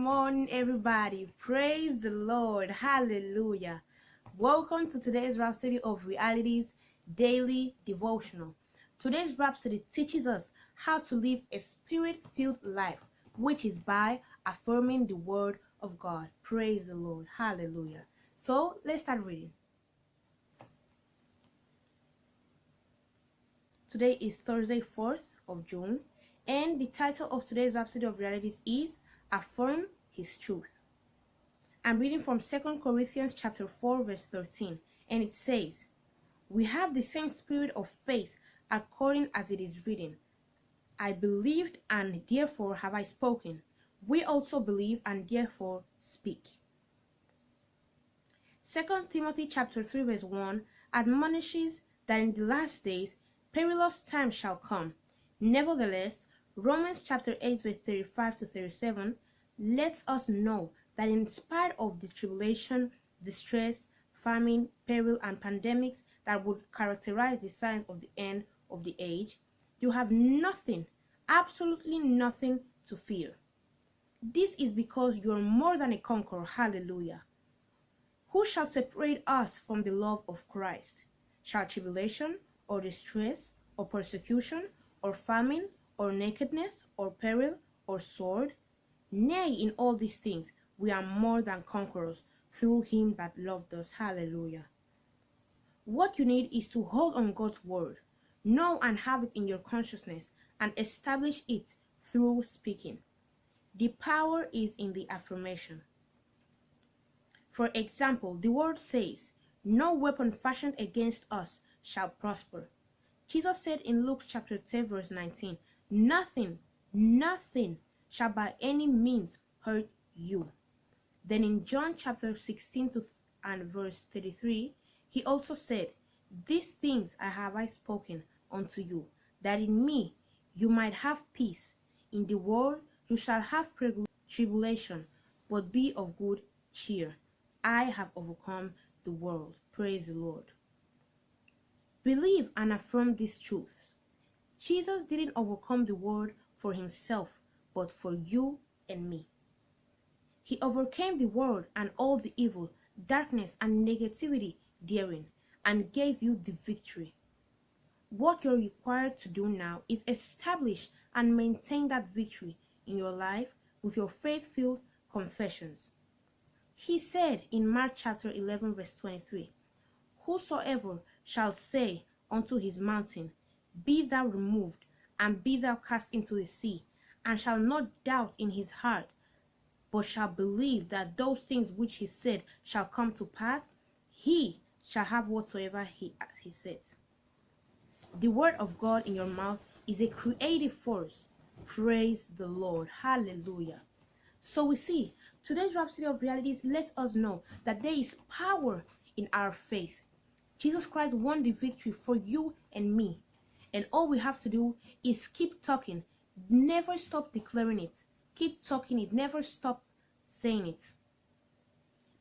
Morning, everybody. Praise the Lord. Hallelujah. Welcome to today's Rhapsody of Realities daily devotional. Today's Rhapsody teaches us how to live a spirit-filled life, which is by affirming the word of God. Praise the Lord. Hallelujah. So let's start reading. Today is Thursday, 4th of June, and the title of today's Rhapsody of Realities is Affirm His Truth. I'm reading from 2 Corinthians chapter 4 verse 13, and it says, "We have the same spirit of faith according as it is written, I believed and therefore have I spoken. We also believe and therefore speak." 2 Timothy chapter 3 verse 1 admonishes that in the last days perilous times shall come. Nevertheless, Romans chapter 8 verse 35 to 37 lets us know that in spite of the tribulation, distress, famine, peril, and pandemics that would characterize the signs of the end of the age, you have nothing, absolutely nothing to fear. This is because you are more than a conqueror. Hallelujah. Who shall separate us from the love of Christ? Shall tribulation, or distress, or persecution, or famine, or nakedness, or peril, or sword? Nay, in all these things we are more than conquerors through him that loved us. Hallelujah. What you need is to hold on God's word, know and have it in your consciousness, and establish it through speaking. The power is in the affirmation. For example, the word says, "No weapon fashioned against us shall prosper." Jesus said in Luke chapter 10 verse 19, nothing shall by any means hurt you. Then in John chapter 16 and verse 33, he also said, "These things have I spoken unto you, that in me you might have peace. In the world you shall have tribulation, but be of good cheer. I have overcome the world." Praise the Lord. Believe and affirm this truth. Jesus didn't overcome the world for himself, but for you and me. He overcame the world and all the evil, darkness, and negativity therein, and gave you the victory. What you're required to do now is establish and maintain that victory in your life with your faith-filled confessions. He said in Mark chapter 11 verse 23, "Whosoever shall say unto his mountain, Be thou removed, and be thou cast into the sea, and shall not doubt in his heart, but shall believe that those things which he said shall come to pass, he shall have whatsoever he says." The word of God in your mouth is a creative force. Praise the Lord. Hallelujah. So we see, today's Rhapsody of Realities lets us know that there is power in our faith. Jesus Christ won the victory for you and me. And all we have to do is keep talking. Never stop declaring it. Keep talking it. Never stop saying it.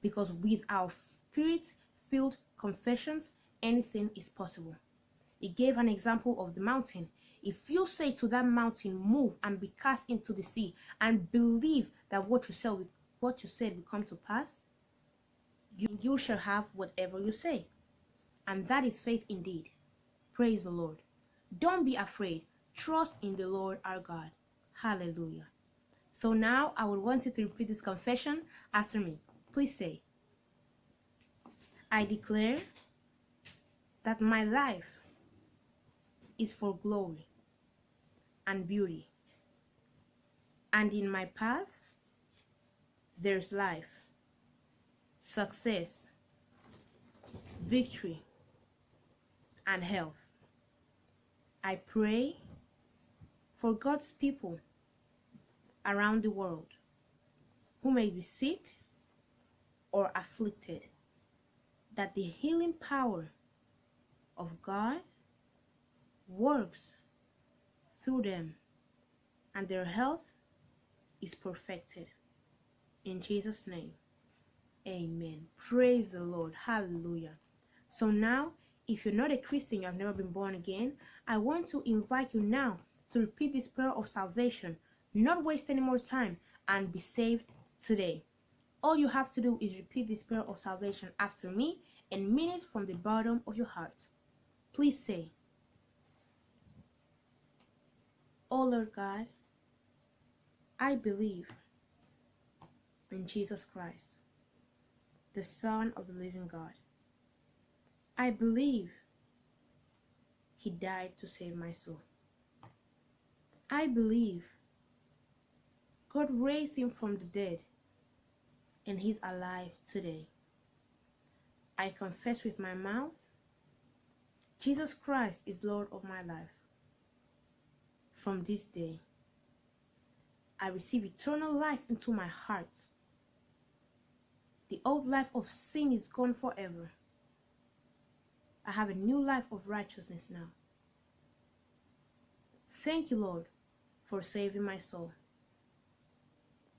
Because with our spirit-filled confessions, anything is possible. He gave an example of the mountain. If you say to that mountain, "Move and be cast into the sea," and believe that what you said will come to pass, you shall have whatever you say. And that is faith indeed. Praise the Lord. Don't be afraid. Trust in the Lord our God. Hallelujah. So now I would want you to repeat this confession after me. Please say, "I declare that my life is for glory and beauty, and in my path there's life, success, victory, and health. I pray for God's people around the world who may be sick or afflicted, that the healing power of God works through them and their health is perfected. In Jesus' name, amen." Praise the Lord. Hallelujah. So now, if you're not a Christian, you have never been born again, I want to invite you now to repeat this prayer of salvation, not waste any more time, and be saved today. All you have to do is repeat this prayer of salvation after me and mean it from the bottom of your heart. Please say, "Oh Lord God, I believe in Jesus Christ, the Son of the living God. I believe He died to save my soul. I believe God raised Him from the dead and He's alive today. I confess with my mouth, Jesus Christ is Lord of my life. From this day, I receive eternal life into my heart. The old life of sin is gone forever. I have a new life of righteousness now. Thank you, Lord, for saving my soul.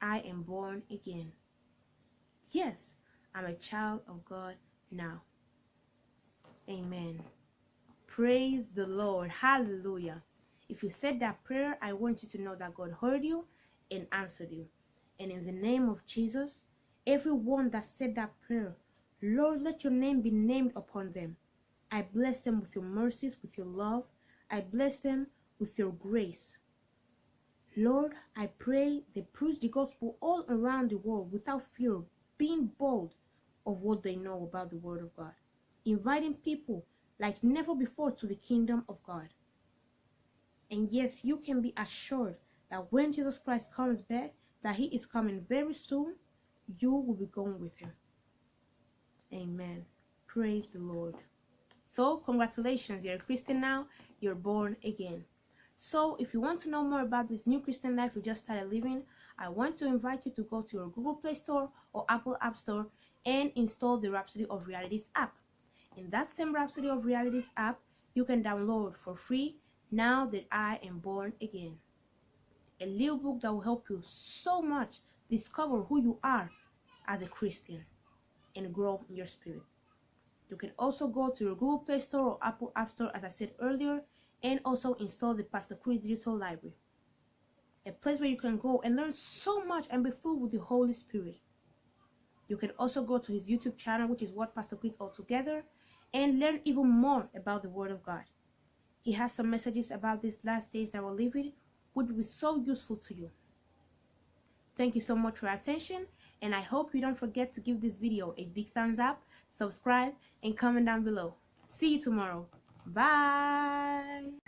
I am born again. Yes, I'm a child of God now." Amen. Praise the Lord. Hallelujah. If you said that prayer, I want you to know that God heard you and answered you. And in the name of Jesus, everyone that said that prayer, Lord, let your name be named upon them. I bless them with your mercies, with your love. I bless them with your grace. Lord, I pray they preach the gospel all around the world without fear, being bold of what they know about the Word of God, inviting people like never before to the kingdom of God. And yes, you can be assured that when Jesus Christ comes back, that He is coming very soon, you will be going with Him. Amen. Praise the Lord. So, congratulations, you're a Christian now, you're born again. So, if you want to know more about this new Christian life you just started living, I want to invite you to go to your Google Play Store or Apple App Store and install the Rhapsody of Realities app. In that same Rhapsody of Realities app, you can download for free Now That I Am Born Again, a little book that will help you so much discover who you are as a Christian and grow in your spirit. You can also go to your Google Play Store or Apple App Store, as I said earlier, and also install the Pastor Chris Digital Library, a place where you can go and learn so much and be filled with the Holy Spirit. You can also go to his YouTube channel, which is What Pastor Chris Altogether, and learn even more about the Word of God. He has some messages about these last days that we're living, which will be so useful to you. Thank you so much for your attention, and I hope you don't forget to give this video a big thumbs up, subscribe, and comment down below. See you tomorrow. Bye.